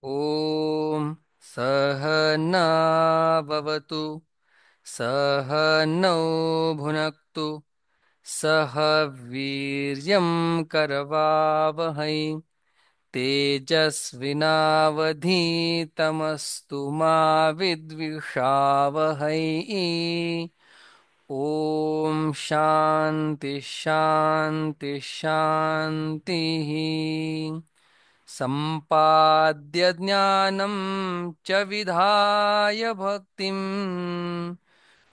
ॐ सहनाववतु सहनौ भुनक्तु सह वीर्यं करवावहै तेजस्विनावधीतमस्तु मा विद्विषावहै। ॐ शान्ति शान्ति शान्तिः। सम्पाद्य ज्ञानं च विधाय भक्तिं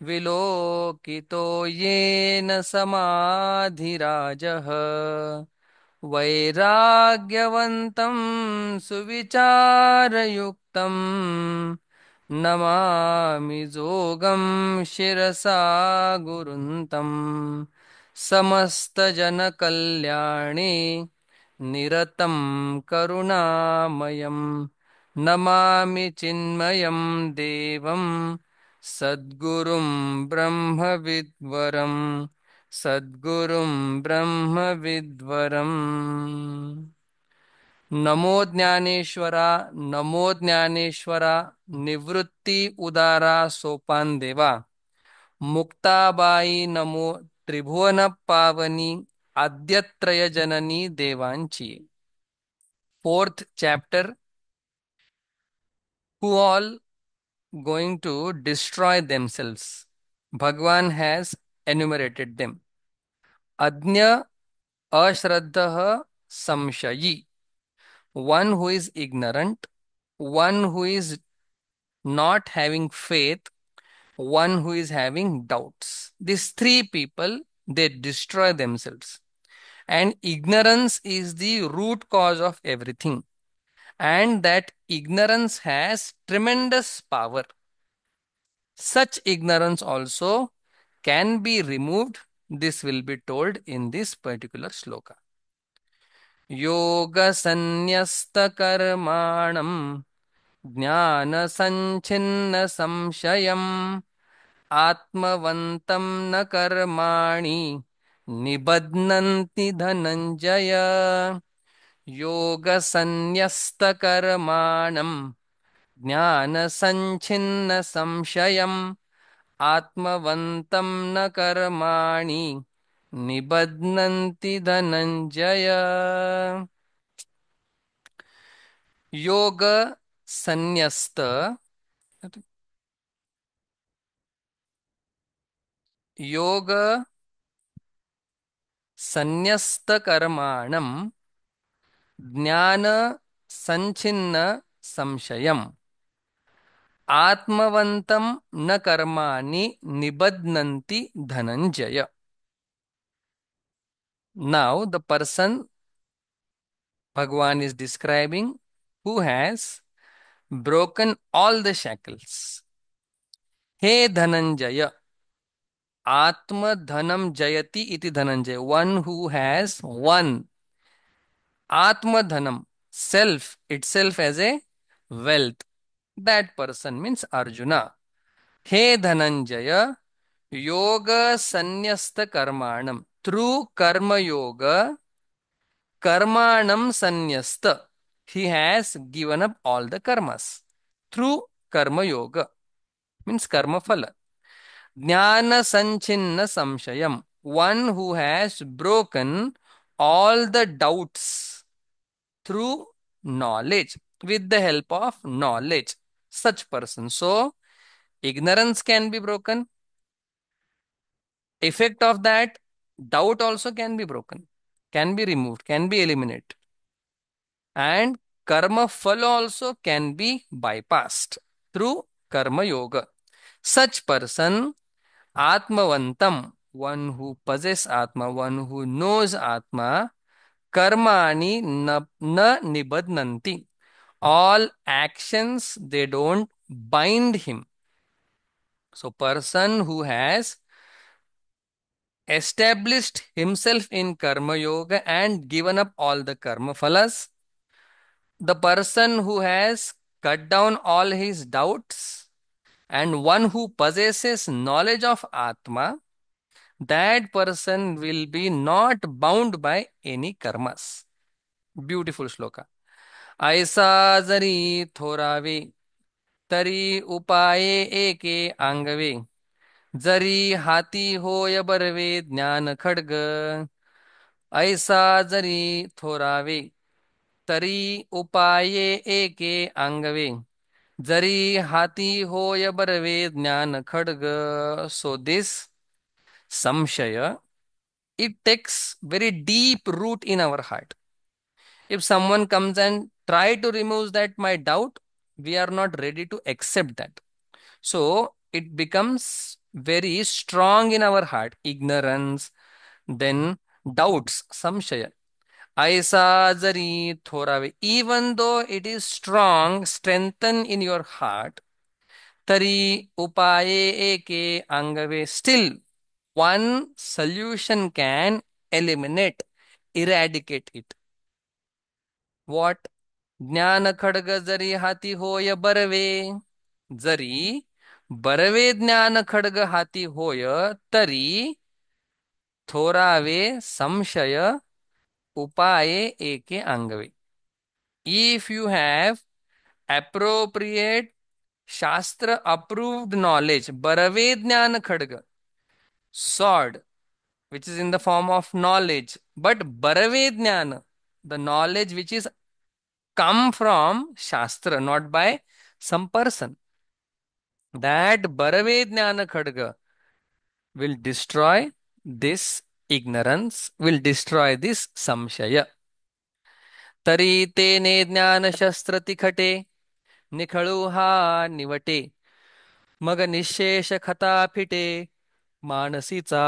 विलोकितो येन समाधिराजः वैराग्यवन्तं सुविचारयुक्तं नमामि जोगं शिरसा गुरुन्तं समस्तजनकल्याणे निरतं करुणामयं नमामि चिन्मयं देवं सद्गुरुं ब्रह्मविद्वरं सद्गुरुं ब्रह्मविद्वरम्। नमो ज्ञानेश्वरा, नमो ज्ञानेश्वरा, निवृत्ति उदारा सोपान देवा। मुक्ताबाई नमो, त्रिभुवन पावनी आद्यत्रय जननी देवांची। Fourth chapter, who all going to destroy themselves. Bhagwan has enumerated them. Adnya ashraddha samshayi, one who is ignorant, one who is not having faith, one who is having doubts. These three people, they destroy themselves. And ignorance is the root cause of everything. And that ignorance has tremendous power. Such ignorance also can be removed. This will be told in this particular sloka. Yoga sanyasta karmanam jnana sanchinna samshayam atmavantam na karmani nibadnanti dhananjaya. Yoga sanyasta karmanam jnana sanchinna samshayam आत्मवन्तं न कर्माणि निबध्नन्ति धनंजय। योग संन्यस्त, योग संन्यस्त कर्माणं ज्ञान संचिन्न संशयम् आत्मवन्तं न कर्माणि निबध्नन्ति Dhananjay. Now the person Bhagwan is describing who has broken all the shackles. He Dhananjaya, Atma Dhanam Jayati iti Dhananjaya, one who has won Atma Dhanam, self itself as a wealth. That person means Arjuna. He Dhananjaya, Yoga Sanyasta Karmanam. Through Karma Yoga, Karmanam Sanyasta. He has given up all the karmas. Through Karma Yoga means Karma Phala. Jnana Sanchinna Samshayam, one who has broken all the doubts through knowledge, with the help of knowledge. Such person. So, ignorance can be broken. Effect of that, doubt also can be broken, can be removed, can be eliminated. And karma phala also can be bypassed through karma yoga. Such person, Atmavantam, one who possesses Atma, one who knows Atma, karmani na nibadnanti. All actions, they don't bind him. So person who has established himself in karma yoga and given up all the karma phalas, the person who has cut down all his doubts, and one who possesses knowledge of Atma, that person will be not bound by any karmas. Beautiful shloka. ऐसा जरी थोरावे तरी उपाये एके आंगवे. जरी हाती होय बरवे ज्ञान खड्ग. ऐसा जरी थोरावे तरी उपाये एके आंगवे. जरी हाती होय बरवे ज्ञान खड्ग. So this samshaya, it takes very deep root in our heart. If someone comes and try to remove that my doubt, we are not ready to accept that. So it becomes very strong in our heart. Ignorance, then doubts, samshaya. Aisa jari thorave. Even though it is strong, strengthen in your heart. Tari upaye eke angave. Still, one solution can eliminate, eradicate it. What? ज्ञान खड्ग जरी हाती होय बरवे. जरी बरवे ज्ञान खड्ग हाती होय तरी थोरावे संशय उपाये एके अंगवे. If you have appropriate Shastra approved knowledge, Barave Jnana Khadga, sword, which is in the form of knowledge, but Barave Jnana, the knowledge which is come from Shastra, not by some person. That Barave Jnana Khadga will destroy this ignorance, will destroy this samshaya. Tari tene jnana shastra tikhate निखळू हा निवटे. मग निशेष खता फिटे मानसीचा.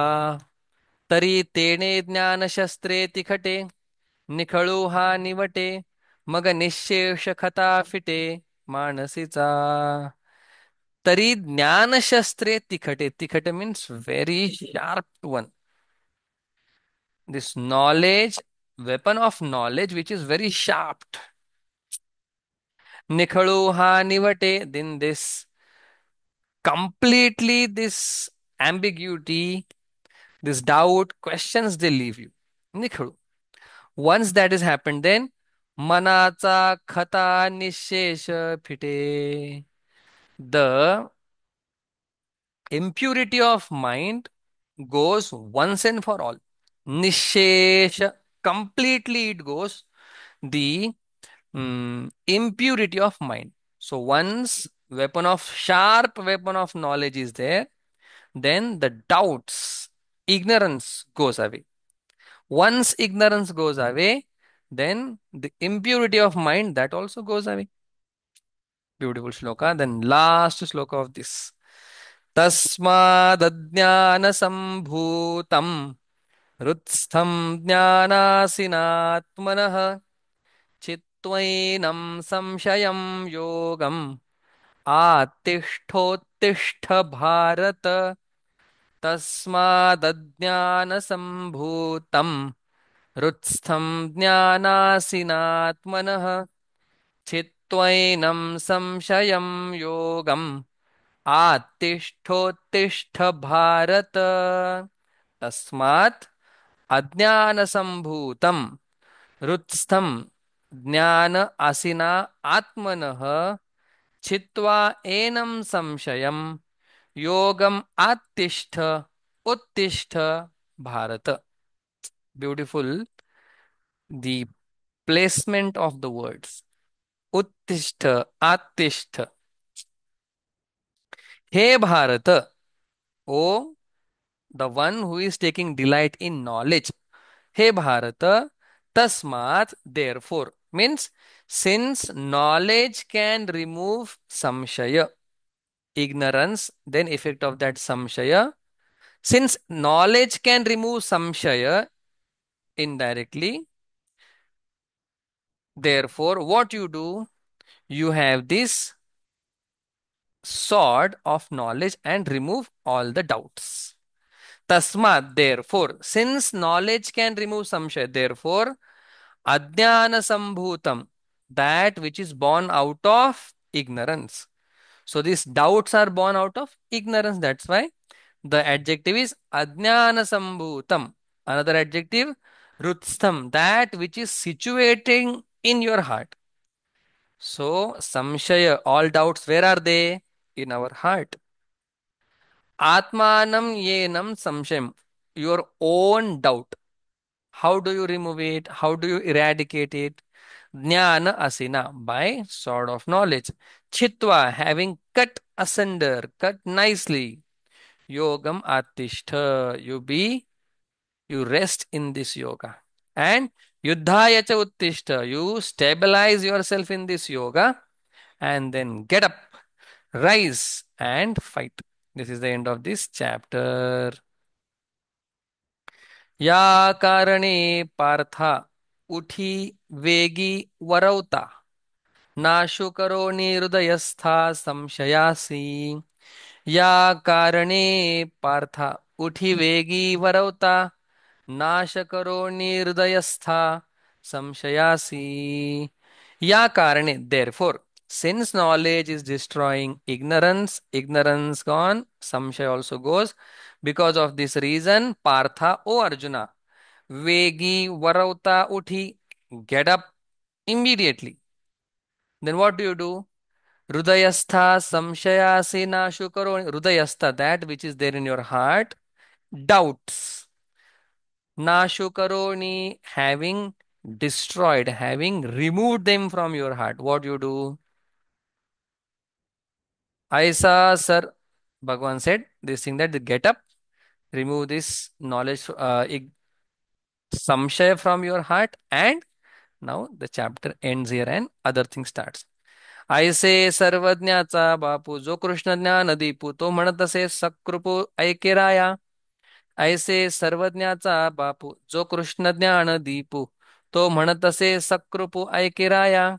तरी तेणे ज्ञानशस्त्रे तिखटे निखळू हा निवटे. मग निशेष खता फिटे मानसीचा. तरी ज्ञानशस्त्रे तिखटे. Tikhate means very sharp one. This knowledge, weapon of knowledge, which is very sharp. निखळू हा निवटे. Then this completely this ambiguity, this doubt, questions they leave you. निखळू. Once that has happened, then मनाचा खता निशेष फिटे. The impurity of mind goes once and for all. Nishesh, completely it goes. The impurity of mind. So once sharp weapon of knowledge is there, then the doubts, ignorance goes away. Once ignorance goes away, then the impurity of mind that also goes away. Beautiful shloka. Then last shloka of this. तस्मादज्ञान संभूतम हृत्स्थम ज्ञानासिनात्मनः चित्त्वैनं संशयं योगम् आतिष्ठोत्तिष्ठ भारत. तस्मादज्ञानसम्भूतं हृत्स्थं ज्ञानासिनात्मनः चित्त्वैनं संशयं योगम् आतिष्ठोत्तिष्ठ भारत. तस्मात् अज्ञानसम्भूतं हृत्स्थं ज्ञान आसिना आत्मनः छित्त्वा एनं संशयं योगम आत्तिष्ठ उत्तिष्ठ Bharat. Beautiful the placement of the words. Uttishtha, attishtha. Hey Bharata, O the one who is taking delight in knowledge. Hey Bharata, tasmat, therefore, means since knowledge can remove samshaya, ignorance, then effect of that samshaya. Since knowledge can remove samshaya indirectly, therefore, what you do? You have this sword of knowledge and remove all the doubts. Tasmat, therefore, since knowledge can remove samshaya, therefore, adhyana sambhutam, that which is born out of ignorance. So these doubts are born out of ignorance. That's why the adjective is adhyana sambhutam. Another adjective, rutstham, that which is situating in your heart. So, samshaya, all doubts, where are they? In our heart. Atmanam yenam samshayam, your own doubt. How do you remove it? How do you eradicate it? Jnana asina, by sword of knowledge. Chitva, having cut asunder, cut nicely. Yogam attishtha, you rest in this yoga. And yuddhaya cha uttishta, you stabilize yourself in this yoga and then get up, rise and fight. This is the end of this chapter. या कारणे पार्था उठी वेगी वरवता नाशु करो हृदयस्था संशयासी या कारणे पार्था उठी वेगी वरवता नाश करो हृदयस्था संशयासी या कारणे therefore since knowledge is destroying ignorance gone samshaya also goes because of this reason partha o arjuna vegi varauta uthi get up immediately then what do hridayastha samshayasi nashu karo hridayastha that which is there in your heart doubts nashu karoni having destroyed having removed them from your heart what you do. Aisa sir Bhagwan said this thing that get up remove this knowledge samshaya from your heart and now the chapter ends here and other thing starts. ऐसे सर्वज्ञाचा बापू जो कृष्ण ज्ञान दीपू तो म्हणत असे सकृपू ऐकेराया ऐसे सर्वज्ञाचा बापू जो कृष्ण ज्ञान दीपू तो म्हणत असे सकृपू ऐकेराया.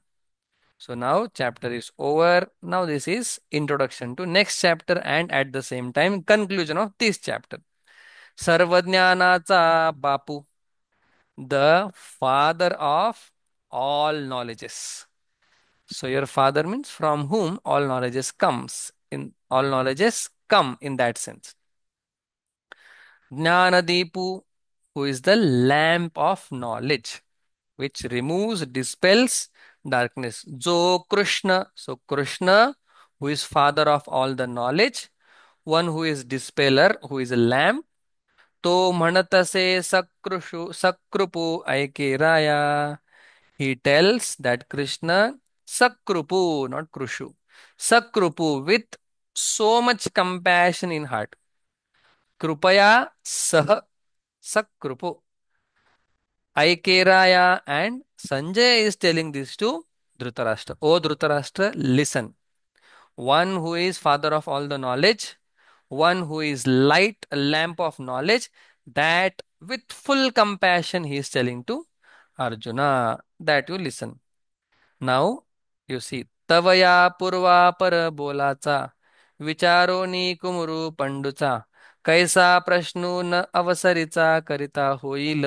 So now chapter is over. Now this is introduction to next chapter and at the same time conclusion of this chapter. Sarvajnanacha Bapu, the father of all knowledges. So your father means from whom all knowledges comes. In all knowledges come in that sense. Jnanadeepu, who is the lamp of knowledge, which removes, dispels darkness. Jo Krishna, so Krishna, who is father of all the knowledge, one who is dispeller, who is a lamp. तो म्हणतसे सक्रुपु ऐकेराया. He tells that Krishna Sakrupu, not Krushu, Sakrupu with so much compassion in heart. Krupaya Sah Sakrupu. Aikeraya and Sanjay is telling this to Dhritarashtra. O Dhritarashtra, listen. One who is father of all the knowledge, one who is light, a lamp of knowledge, that with full compassion he is telling to Arjuna that you listen. Now you see, तवया पूर्वा पर बोलाचा विचारोनी कुमरू पंडूचा कैसा प्रश्नून अवसरीचा करिता होईल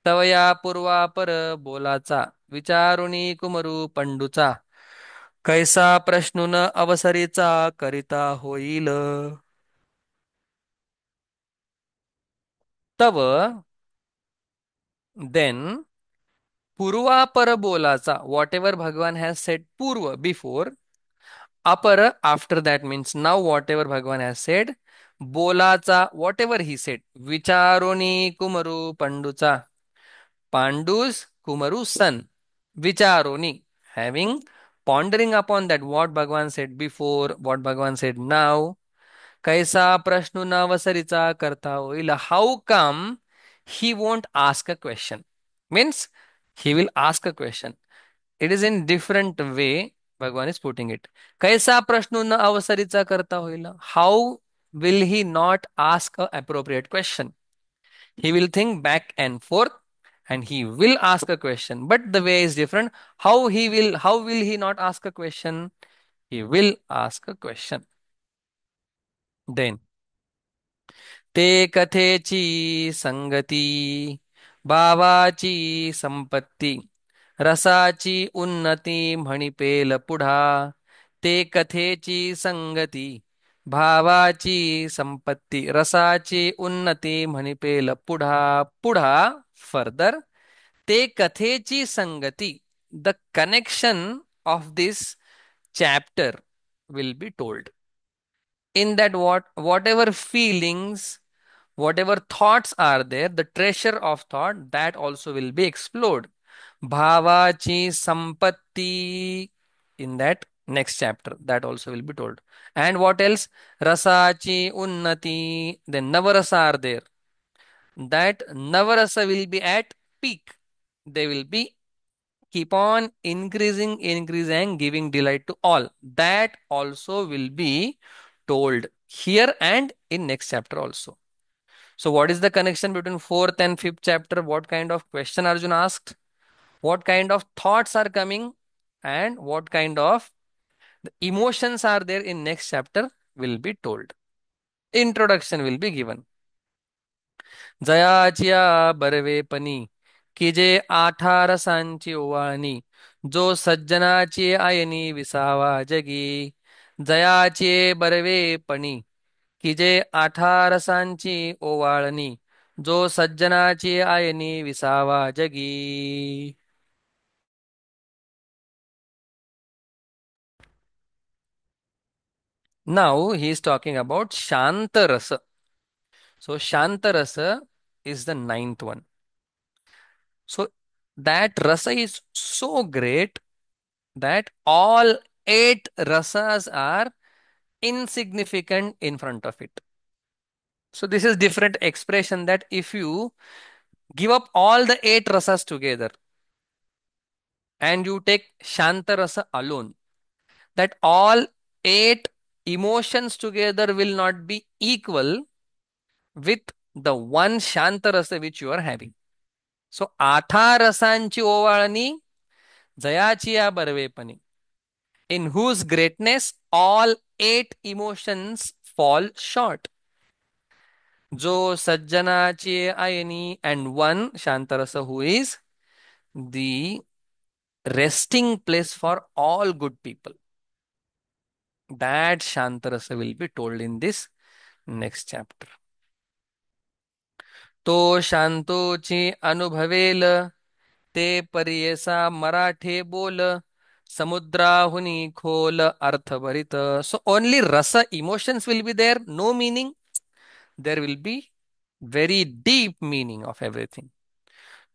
तवया पूर्वा पर बोलाचा विचारुनी कुमरू पंडूचा कैसा प्रश्नून अवसरीचा करिता होईल तव then Purva Parabolacha, whatever Bhagavan has said Purva before, Apara after that means now whatever Bhagavan has said, Bolacha, whatever he said, Vicharoni Kumaru Panducha, Pandu's Kumaru son, Vicharoni, having pondering upon that what Bhagavan said before, what Bhagavan said now, Kaisa Prashnu Navasaricha Karta Oila, how come he won't ask a question? Means he will ask a question. It is in different way Bhagwan is putting it. Kaisa prashnu na avasaricha karta hoila. How will he not ask a appropriate question? He will think back and forth and he will ask a question. But the way is different. How will he not ask a question? He will ask a question. Then ते कथेची संगती भावाची संपत्ती रसाची उन्नती म्हणिपेल पुढा ते कथेची संगती भावाची संपत्ती रसाची उन्नती म्हणिपेल पुढा पुढा फर्दर ते कथेची संगती the connection of this chapter will be told. In that, whatever feelings, whatever thoughts are there, the treasure of thought, that also will be explored. Bhavachi sampatti, in that next chapter, that also will be told. And what else? Rasachi unnati, then navarasa are there. That navarasa will be at peak. They will be keep on increasing, giving delight to all. That also will be told here and in next chapter also. So what is the connection between fourth and fifth chapter? What kind of question Arjun asked? What kind of thoughts are coming? And what kind of emotions are there in next chapter will be told. Introduction will be given. जयाचिया बरवेपणी की जे 18 रसांची ओवाळणी जो सज्जनाची आयनी विसावा जगी जयाचे बरवेपणी की जे 18 रसांची ओवाळणी जो सज्जनाची आयनी विसावा जगी. Now he is talking about Shantarasa. So Shantarasa is the ninth one. So that rasa is so great that all eight rasas are insignificant in front of it. So this is different expression that if you give up all the eight rasas together and you take Shanta rasa alone, that all eight emotions together will not be equal with the one Shanta rasa which you are having. So आठा रसांची ओवाळणी जयाची या बरवेपणी, in whose greatness all eight emotions fall short. जो सज्जनाची ayani, and one Shantarasa who is the resting place for all good people. That Shantarasa will be told in this next chapter. तो शांतोची अनुभवेल ते परियेसा मराठे बोल समुद्राहुनी खोल अर्थभरित. So only rasa emotions will be there, no meaning. There will be very deep meaning of everything.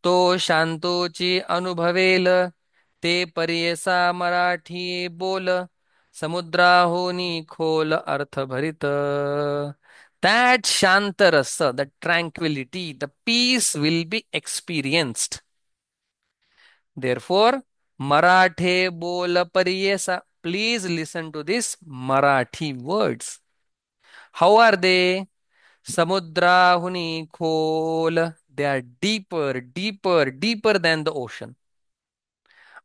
तो शांतोची अनुभवेल ते परियेसा मराठी बोल समुद्राहुनी खोल अर्थभरित. That shantarasa, the tranquility, the peace will be experienced. Therefore, Marathe bol pariyesa. Please listen to this Marathi words. How are they? Samudrahuni khol. They are deeper, deeper, deeper than the ocean.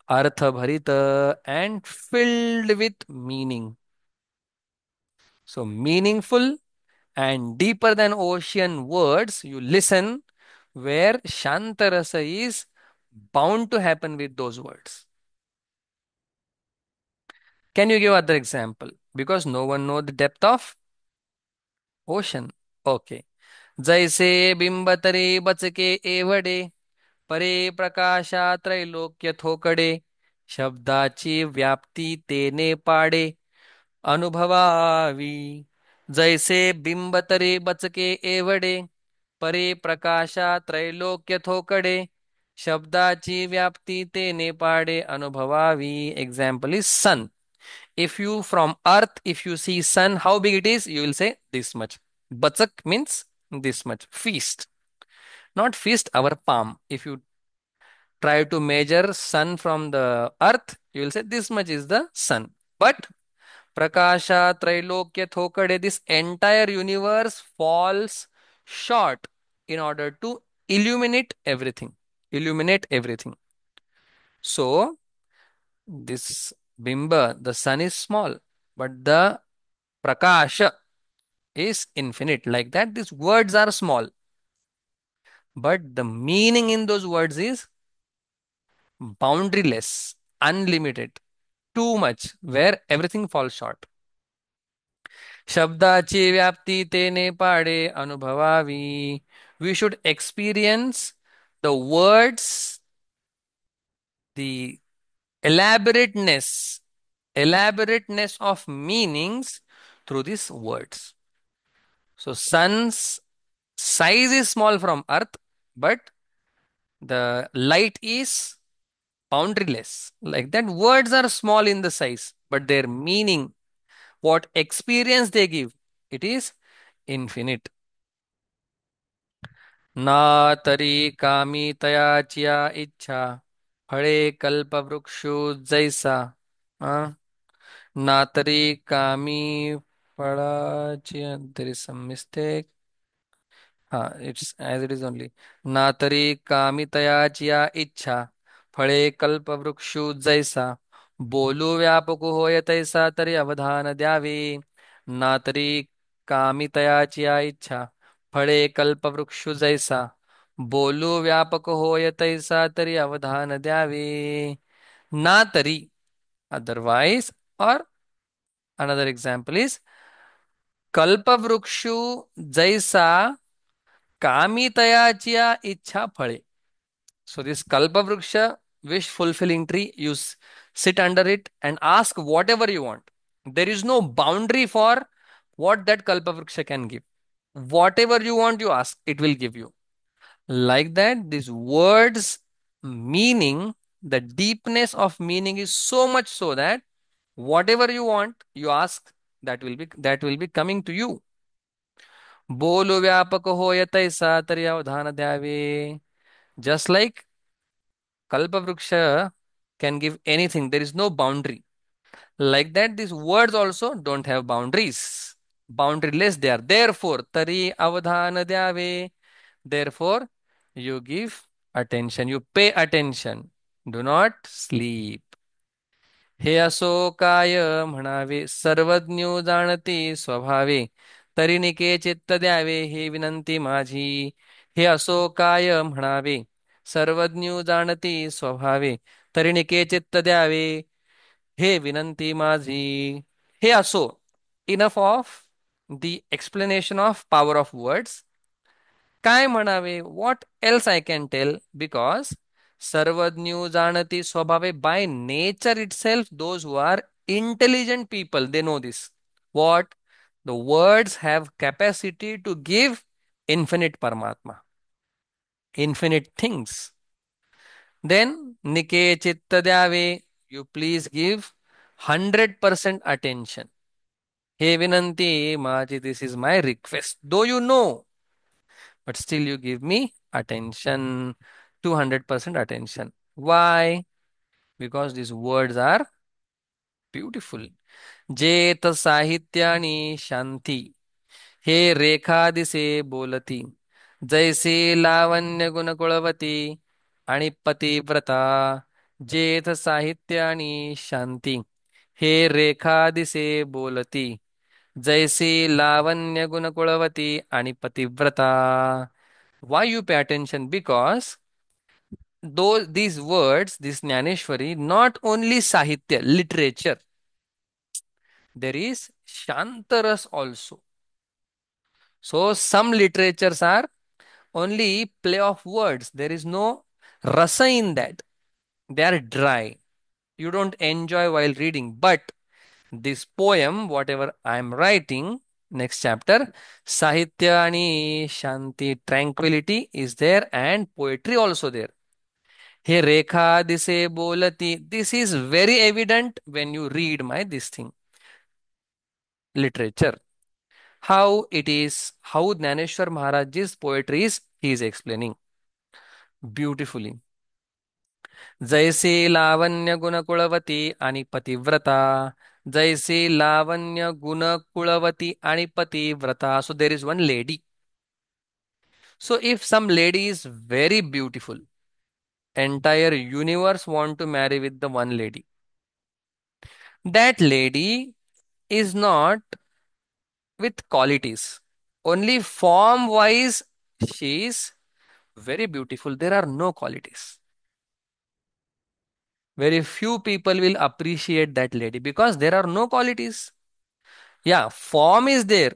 Artha bharita and filled with meaning. So meaningful and deeper than ocean words you listen where Shantarasa is bound to happen with those words. Can you give other example? Because no one know the depth of ocean. Okay. जैसे बिंब तरे बचके एवढे परे प्रकाशा त्रैलोक्य थोकडे शब्दाची व्याप्ती तेने पाडे अनुभवावी. जैसे बिंब तरे बचके एवढे परे प्रकाशा त्रैलोक्य थोकडे शब्दाची व्याप्ती तेने पाडे अनुभवावी. Example is sun. If you from earth, if you see sun, how big it is, you will say this much. Bachak means this much. Feast. Not feast, our palm. If you try to measure sun from the earth, you will say this much is the sun. But Prakasha Trailokya Thokade, this entire universe falls short in order to illuminate everything. Illuminate everything. So this bimba, the sun is small, but the prakasha is infinite. Like that, these words are small, but the meaning in those words is boundaryless, unlimited, too much, where everything falls short. शब्दाची व्याप्ती तेने पाडे अनुभवावी. We should experience the words, the elaborateness, elaborateness of meanings through these words. So sun's size is small from earth, but the light is boundaryless. Like that, words are small in the size, but their meaning, what experience they give, it is infinite. ना तरी कामी तयाचिया इच्छा फळे कल्पवृक्षो जैसा. हाँ? ना तरी कामी फळाचिया, there is some mistake. हाँ, it's as it is only. ना तरी कामितयाची या इच्छा फळे कल्पवृक्षु जैसा बोलू व्यापक होय तैसा तरी अवधान द्यावे. ना तरी कामितयाची या इच्छा फळे कल्पवृक्षु जैसा बोलू व्यापक होय तैसा तरी अवधान द्यावे. ना तरी, otherwise, or another example is कल्पवृक्षु जैसा कामितयाच्या इच्छा फळे. So this kalpavruksha, wish fulfilling tree, sit under it and ask whatever you want. There is no boundary for what that kalpavruksha can give. Whatever you want, you ask, it will give you. Like that, these words meaning, the deepness of meaning is so much so that whatever you want, you ask, that will be coming to you. बोलो व्यापक होय तैसा तरी अवधान द्यावे. Just like Kalpavruksha can give anything, there is no boundary. Like that, these words also don't have boundaries. Boundaryless they are. Therefore, Tari Avadhana Dhyave. Therefore, you give attention, you pay attention. Do not sleep. हे असो काय म्हणावे सर्वज्ञ जाणती स्वभावे तरी निके चित्त द्यावे हे विनंती माझी. हे असो काय म्हणावे सर्वज्ञ जाणती स्वभावे तरी निके चित्त द्यावे हे विनंती माझी. हे असो, enough of the explanation of power of words. काय म्हणावे, what else I can tell, because सर्वज्ञ जाणती स्वभावे, by nature itself those who are intelligent people, they know this. What? The words have capacity to give infinite Paramatma, infinite things. Then Nike Chitta Dhyave, you please give 100% attention. He Vinanti Maji, this is my request. Though you know, but still you give me attention, 200% attention. Why? Because these words are beautiful. जेत साहित्य आणि शांती हे रेखा दिसे बोलती जैसे लावण्य गुण कुळवती आणि पतिव्रता. जेथ साहित्य आणि शांती हे रेखा दिसे बोलती जैसे लावण्य गुण कुळवती आणि पतिव्रता. Why you pay attention? Because these words, this Jnaneshwari, not only Sahitya, literature, there is Shantaras also. So some literatures are only play of words. There is no rasa in that. They are dry. You don't enjoy while reading. But this poem, whatever I am writing, next chapter, Sahitya ani Shanti, tranquility is there and poetry also there. Hey Rekha dise bolati. This is very evident when you read my this thing. Literature. How it is, how Dnyaneshwar Maharaj's poetry is, he is explaining beautifully. जैसे लावण्य गुण कुळवती आणि पतिव्रता. जैसे लावण्य गुण कुळवती आणि पतिव्रता. So there is one lady. So if some lady is very beautiful, entire universe want to marry with the one lady. That lady is not with qualities. Only form wise she is very beautiful. There are no qualities. Very few people will appreciate that lady because there are no qualities. Yeah, form is there,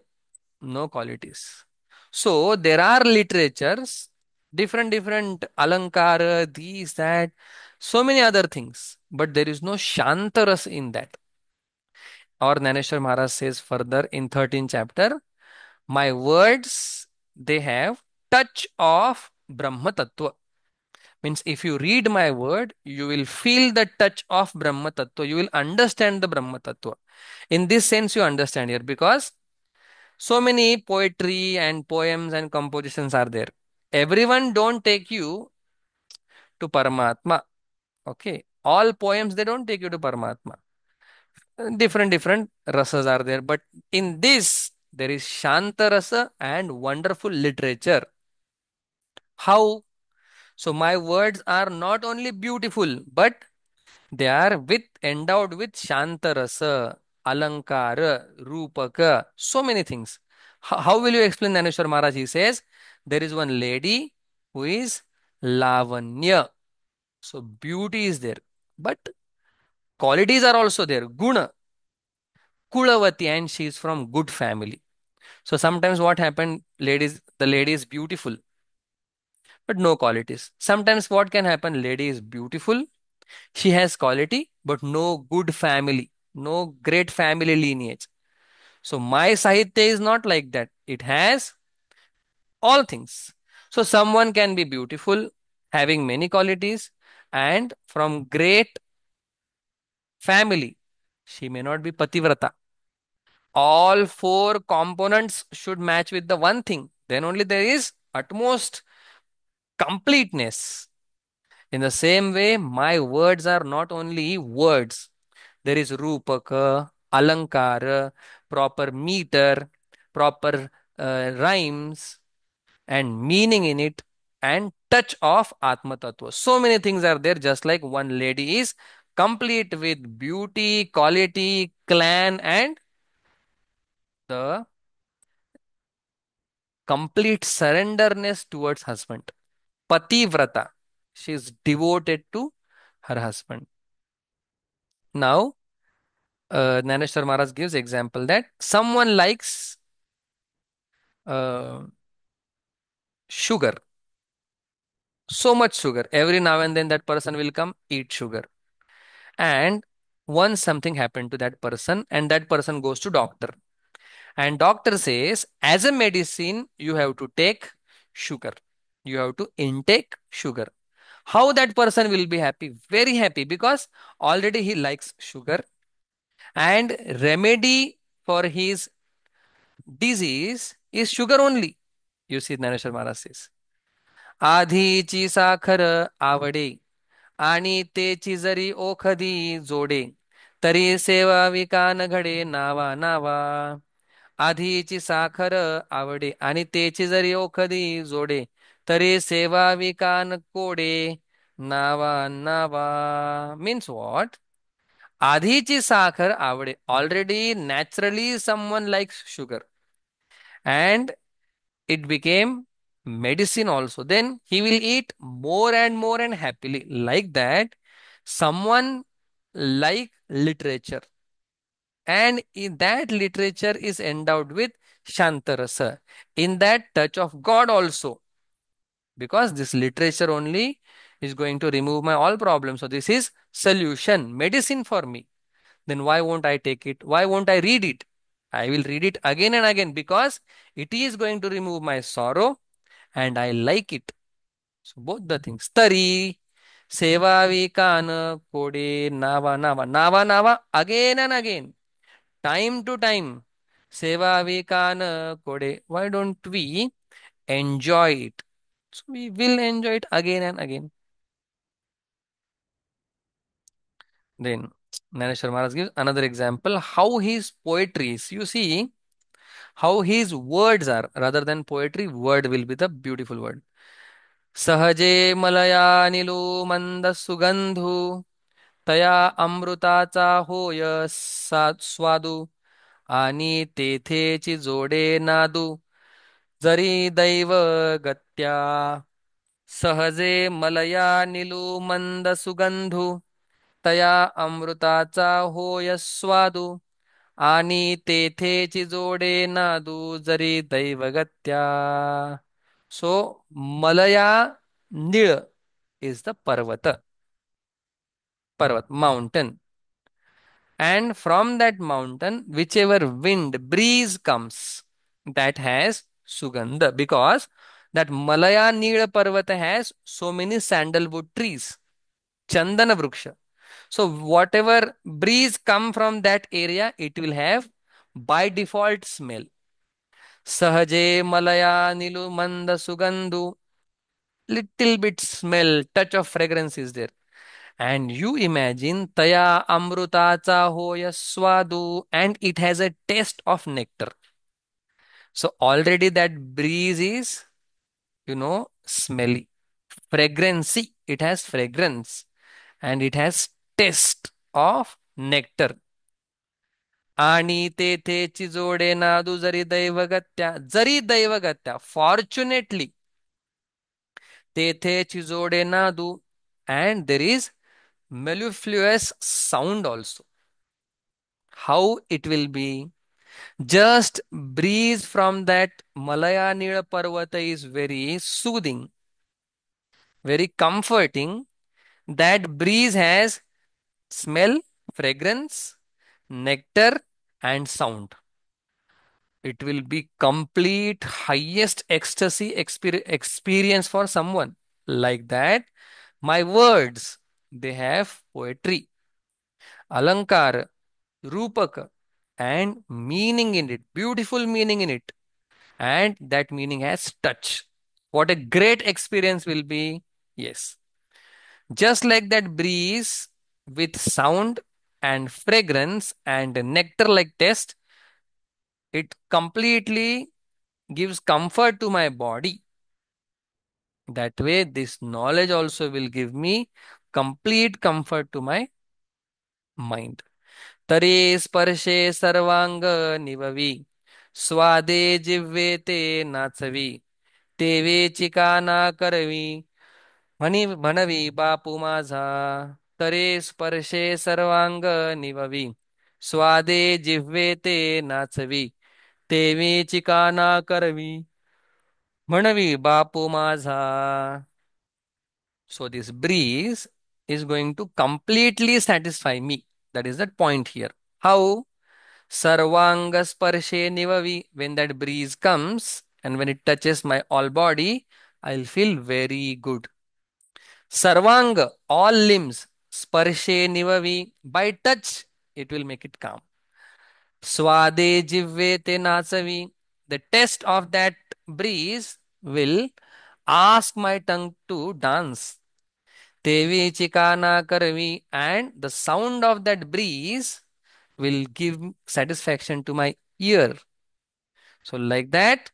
no qualities. So there are literatures, different, different alankara, these, that. so many other things, but there is no Shantaras in that. Or Naneshwar Maharaj says further in 13th chapter, my words, they have touch of Brahma Tattva. Means if you read my word, you will feel the touch of Brahma Tattva. You will understand the Brahma Tattva. In this sense, you understand here because so many poetry and poems and compositions are there. Everyone don't take you to Paramatma. Okay. All poems, they don't take you to Paramatma. Different rasas are there. But in this, there is Shanta rasa and wonderful literature. How? So my words are not only beautiful, but they are with endowed with Shantarasa, Alankara, Rupaka, so many things. How will you explain Dhaneshwar Maharaj? He says there is one lady who is Lavanya. So beauty is there. But qualities are also there. Guna, Kulavati, and she is from good family. So sometimes what happened, ladies, the lady is beautiful, but no qualities. Sometimes what can happen, lady is beautiful, she has quality, but no good family, no great family lineage. So my Sahitya is not like that. It has all things. So someone can be beautiful, having many qualities, and from great family. She may not be Pativrata. All four components should match with the one thing. Then only there is utmost completeness. In the same way, my words are not only words. There is Rupaka, Alankara, proper meter, proper rhymes, and meaning in it, and touch of Atma Tattva. So many things are there, just like one lady is complete with beauty, quality, clan, and the complete surrenderness towards husband. Pativrata. She is devoted to her husband. Now, Naneshwar Maharaj gives example that someone likes uh, sugar, so much sugar. Every now and then that person will come eat sugar. And once something happened to that person, and that person goes to doctor, and doctor says, as a medicine, you have to take sugar. You have to intake sugar. How that person will be happy? Very happy because already he likes sugar, and remedy for his disease is sugar only. You see, Naneshwar Maharaj says, आधीची साखर आवडे आणि तेची जरी ओखदी जोडे तरी सेवावी कान घडे नावा नावा. आधीची साखर आवडे आणि तेची जरी ओखदी जोडे तरी सेवावी कान कोडे नावा नावा. Means what? आधीची साखर आवडे. Already naturally someone likes sugar and it became medicine also. Then he will eat more and happily. Like that, someone like literature, and in that literature is endowed with Shantarasa, in that touch of God also, because this literature only is going to remove my all problems. So this is solution, medicine for me. Then why won't I take it? Why won't I read it? I will read it again and again because it is going to remove my sorrow and I like it. So both the things. Tari, Sevavi Kana, Kode, Nava, Nava, Nava, Nava, again and again, time to time. Sevavi Kana, Kode. Why don't we enjoy it? So we will enjoy it again and again. Then Naneshwar Maharaj gives another example how his poetries, you see, how his words are rather than poetry, word will be the beautiful word. सहजे मलया निलो मंद सुगंधू तया अमृताचा होय स्वादू आणि तेथेची जोडे नादू जरी दैव गत्या सहजे मलया निलू मंद सुगंधू तया अमृताचा होय स्वादू आणि तेथेची जोडे नादू जरी दैवगत्या. सो मलया निळ is the Parvata. Parvat, mountain. And from that mountain, whichever wind, breeze comes, that has Sugandha. Because that Malaya Nila Parvata has so many sandalwood trees, Chandana Vruksha. So whatever breeze come from that area, it will have by default smell. Sahaje Malaya Nilu Manda Sugandhu. Little bit smell, touch of fragrance is there. And you imagine Taya Amrutacha Hoya Swadu, and it has a taste of nectar. So already that breeze is, smelly. Fragrancy. It has fragrance and it has taste of nectar. आणि तेथे चिजोडे नादू जरी दैवगत्या fortunately तेथे चिजोडे Nadu and there is mellifluous sound also. How it will be? Just breeze from that Malaya Nila Parvata is very soothing, very comforting. That breeze has smell, fragrance, nectar, and sound. It will be complete highest ecstasy experience for someone. Like that, my words, they have poetry, alankara, rupaka, and meaning in it, beautiful meaning in it. And that meaning has touch. What a great experience will be. Yes. Just like that breeze with sound and fragrance and nectar like taste, it completely gives comfort to my body. That way, this knowledge also will give me complete comfort to my mind. तरी स्पर्शे सर्वांग निववी स्वादे जिव्हे ते नाचवी तेवेची काना करवी म्हणवी बापू माझा तरे स्पर्शे सर्वांग निववी स्वादे जिव्हे ते नाचवी तेवेची काना करवी म्हणवी बापू माझा. So this breeze is going to completely satisfy me. That is the point here. How? Sarvanga sparshe nivavi. When that breeze comes and when it touches my all body, I'll feel very good. Sarvanga, all limbs, sparshe nivavi. By touch, it will make it calm. Swade jivve te nasavi. The taste of that breeze will ask my tongue to dance. Tevi chikana karvi, and the sound of that breeze will give satisfaction to my ear. So, like that,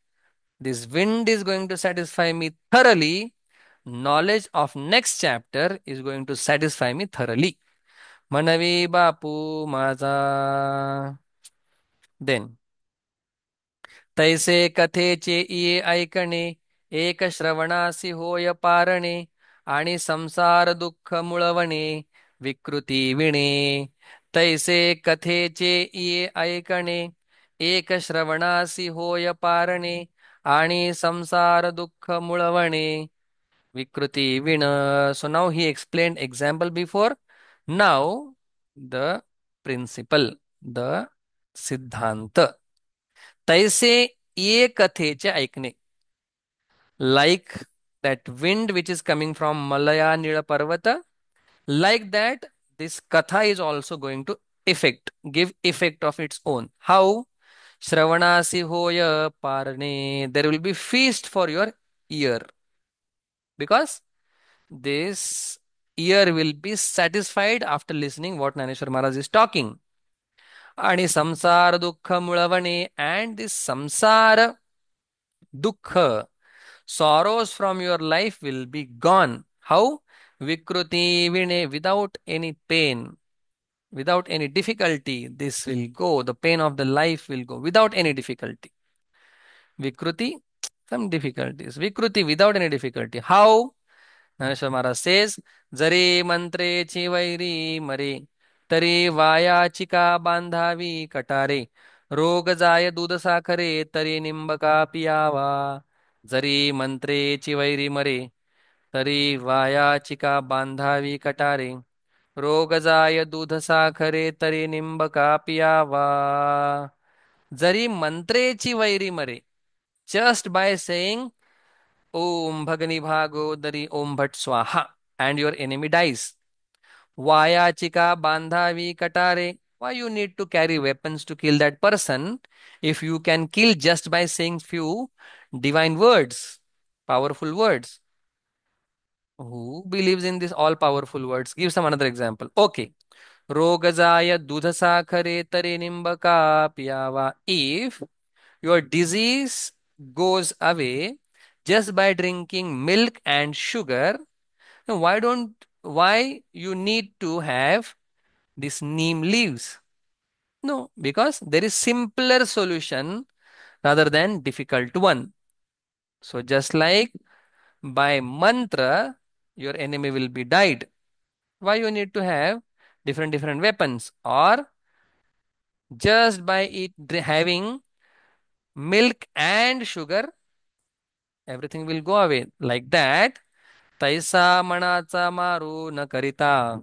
this wind is going to satisfy me thoroughly. Knowledge of next chapter is going to satisfy me thoroughly. Manavi Bapu Maza. Then, तैसे कथेचे इये ऐकणे एक श्रवणासी होय पारणे आणि संसार दुःख मुळवणे विकृती विणे तैसे कथेचे इये ऐकणे एक श्रवणासी होय पारणे आणि संसार दुःख मुळवणे विकृती विण. So now he explained example before. Now the principle, the सिद्धांत. तैसे ये कथेचे ऐकणे. Like that wind which is coming from Malaya Nila Parvata, like that this katha is also going to give effect of its own. How? Shravanasi hoya parne. There will be feast for your ear because this ear will be satisfied after listening what Naneshwar Maharaj is talking. आणि samsara dukkha mulavane, and this samsara dukkha, sorrows from your life will be gone. How? Vikruti vine, without any pain, without any difficulty, this will go. The pain of the life will go without any difficulty. Vikruti, some difficulties. Vikruti without any difficulty. How? Naneshwar Maharaj says, जरी मंत्रेची वैरी मरे तरी वायाची का बांधावी कटारे रोग जाय दूध साखरे तरी निंबका पियावा जरी मंत्रेची वैरी मरे तरी वायाची का बांधावी कटारे रोग जाय दूध साखरे तरी निंबका पियावा. जरी मंत्रेची वैरी मरे. Just by saying Om Bhagani Bhagodari Om Bhat Swaha and your enemy dies. Vayachika Bandhavi Katare. Why you need to carry weapons to kill that person if you can kill just by saying few divine words, powerful words? Who believes in this all powerful words? Give some another example. Okay. Rogazaya dudhasakare tare nimbaka piyava. If your disease goes away just by drinking milk and sugar, then why you need to have this neem leaves? No, because there is simpler solution rather than difficult one. So just like by mantra, your enemy will be died. Why you need to have different weapons? Or just by having milk and sugar, everything will go away. Like that, तैसा मनाचा मारू न करिता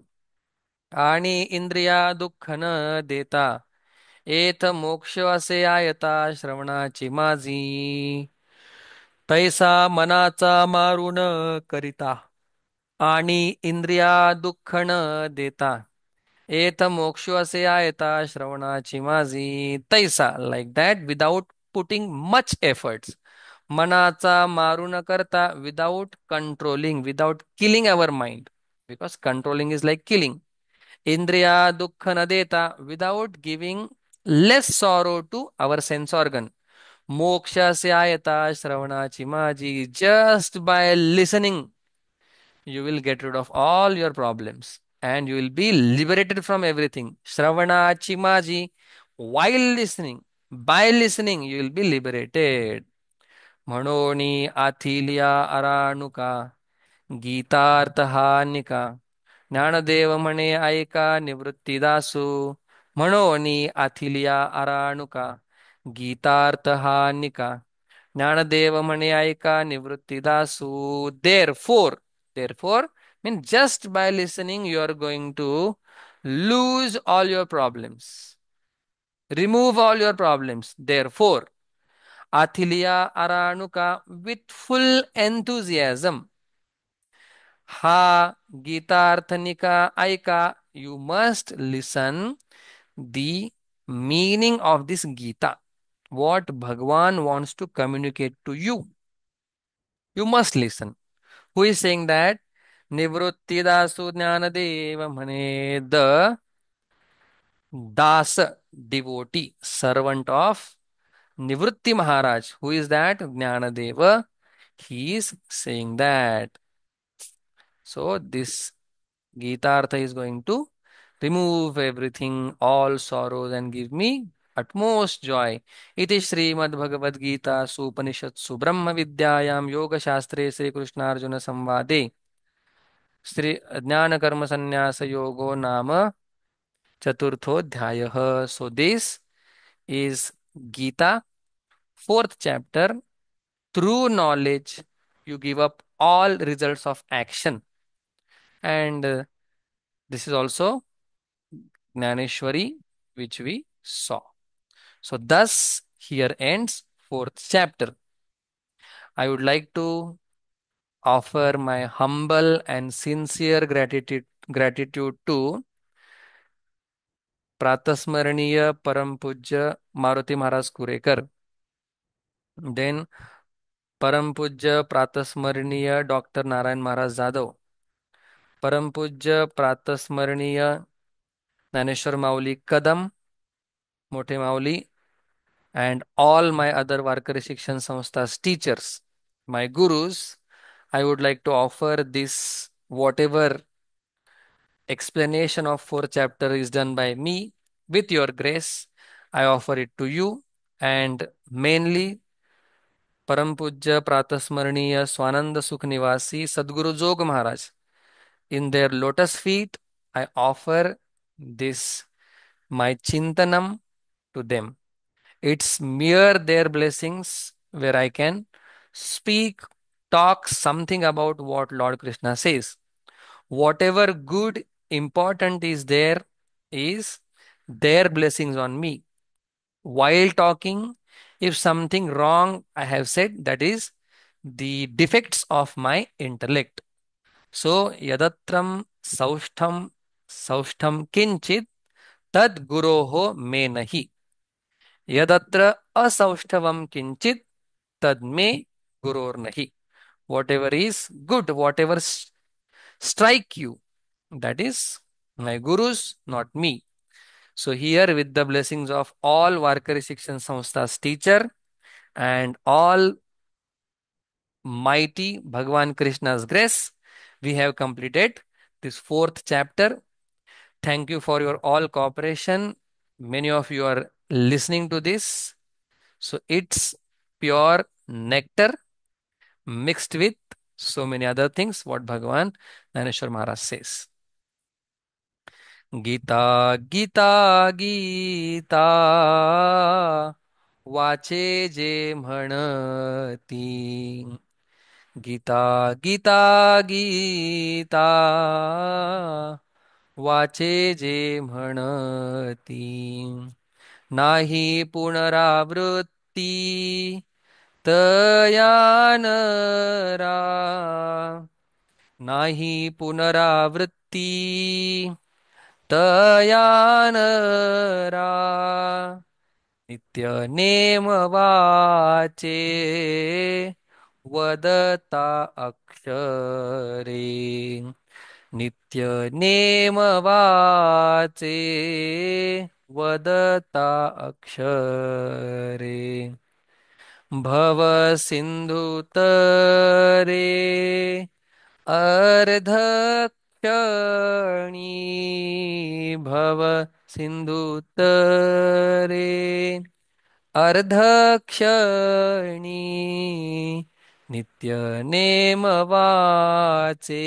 आणि इंद्रिया दुःख न देता एथ मोक्ष असे आयता श्रवणाची माझी. तैसा मनाचा मारू न करिता आणि इंद्रिया दुःख न देता एथ मोक्ष असे आयता श्रवणाची माझी. तैसा like that without putting much efforts. मनाचा मारू न करता without controlling, without killing our mind, because controlling is like killing. Indriya dukkha na deta, without giving less sorrow to our sense organ. Moksha se ayata shravanachi maji, just by listening you will get rid of all your problems and you will be liberated from everything. Shravanachi maji, while listening, by listening you will be liberated. म्हणोनी आथिलिया अराणुका गीतार्थ हा निका. ज्ञानदेव म्हणे ऐका निवृत्तीदासू. म्हणोनी आथिलिया अराणुका गीतार्थ हा निका. ज्ञानदेव म्हणे ऐका निवृत्तीदासू. Therefore means just by listening you are going to lose all your problems, remove all your problems. Therefore Athilia Aranuka, with full enthusiasm. Ha Gita Arthanika Aika, you must listen the meaning of this Gita. What Bhagwan wants to communicate to you. You must listen. Who is saying that? Nivruttida Jnanadeva Mane, the Das devotee, servant of Nivrutti Maharaj. Who is that? Jnanadeva. He is saying that. So this Gita is going to remove everything, all sorrows, and give me utmost joy. Iti Srimad Bhagavad Gita Supanishatsu Brahma Vidyayam Yoga Shastre Sri Krishna Arjuna Samvade Sri Jnana Karma Sannyasa Yogo Nama Chaturthodhyayah. So this is Gita, fourth chapter. Through knowledge, you give up all results of action. And this is also Gnaneshwari, which we saw. So, thus, here ends fourth chapter. I would like to offer my humble and sincere gratitude to Pratasmaraniya Param Pujya Maruti Maharaj Kurekar. Then Param Pujya Pratasmaraniya Dr. Narayan Maharaj Jadhav. Param Pujya Pratasmaraniya Naneshwar Mauli Kadam, Mote Mauli, and all my other Varkari Shikshan Samstha's teachers, my gurus. I would like to offer this whatever explanation of fourth chapter is done by me with your grace. I offer it to you, and mainly Param Pujya Pratasmaraniya Swananda Sukh Nivasi Sadguru Jog Maharaj. In their lotus feet, I offer this my chintanam to them. It's mere their blessings where I can speak, talk something about what Lord Krishna says. Whatever good important is there is their blessings on me. While talking, if something wrong I have said, that is the defects of my intellect. So, yadatram saushtham kinchit tad guroho me nahi. Yadatra asaushtavam kinchit tad me guror nahi. Whatever is good, whatever strike you, that is my gurus, not me. So here, with the blessings of all Varkari Shikshan Samstha's teacher and all mighty Bhagwan Krishna's grace, we have completed this fourth chapter. Thank you for your all cooperation. Many of you are listening to this. So it's pure nectar mixed with so many other things, what Bhagwan Dhaneshwar Maharaj says. Gita Gita Gita वाचे जे म्हणती गीता गीता गीता वाचे जे म्हणती नाही पुनरावृत्ती तया नरा नाही पुनरावृत्ती तया नरा नित्य नेम वाचे वदता अक्षरे नित्य नेम वाचे वदता अक्षरे भव सिंधु तरे अर्धक्षणी भव सिंधु तरे अर्धक्षणी नित्य नेम वाचे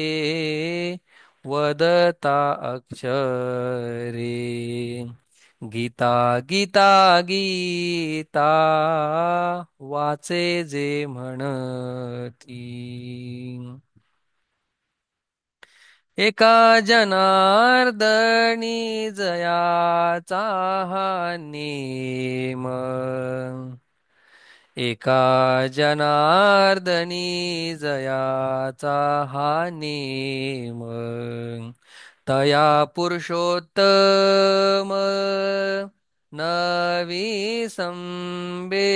वदता अक्षरे गीता गीता गीता वाचे जे म्हणती एका जनार्दनी जयाचा हा नेम एका जनार्दनी जयाचा हा नेम तया पुरुषोत्तम नवी संबे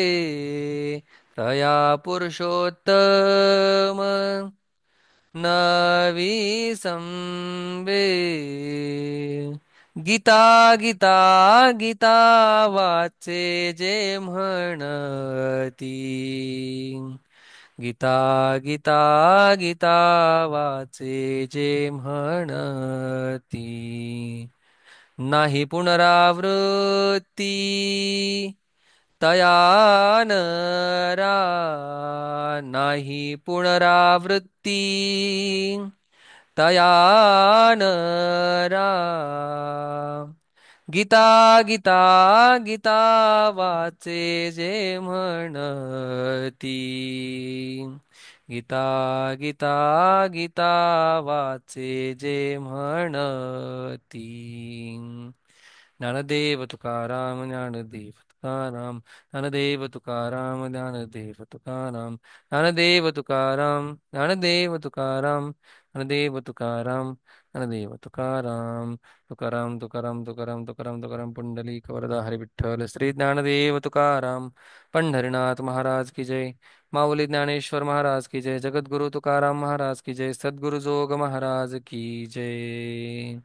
तया पुरुषोत्तम नवी संबे गीता गीता गीता वाचे जे म्हणती गीता गीता गीता वाचे जे म्हणती नाही पुनरावृत्ती तया नरा नाही पुनरावृत्ती तया नरा गीता गीता गीता वाचे जे म्हणती गीता गीता गीता वाचे जे म्हणती ज्ञानदेव तुकाराम ज्ञानदेव तुकाराम ज्ञानदेव तुकाराम ज्ञानदेव तुकाराम ज्ञानदेव तुकाराम ज्ञानदेव तुकाराम ज्ञानदेव तुकाराम ज्ञानदेव तुकाराम तुकाराम तुकाराम तुकाराम तुकाराम तुकाराम पुंडलिक वरदा हरि विठ्ठल श्री ज्ञानदेव तुकाराम पंढरीनाथ महाराज की जय माऊली ज्ञानेश्वर महाराज की जय जगद्गुरु तुकाराम महाराज की जय सद्गुरु जोग महाराज की जय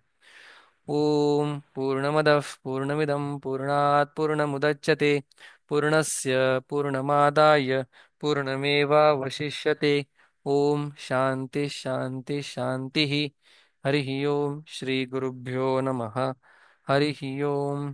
ओम पूर्णमदः पूर्णमिदं पूर्णात् पूर्णमुदच्यते पूर्णस्य पूर्णमादाय पूर्णमेवावशिष्यते ओम शांति शांति शांति हरिः ओम श्री गुरुभ्यो नमः हरिः ओम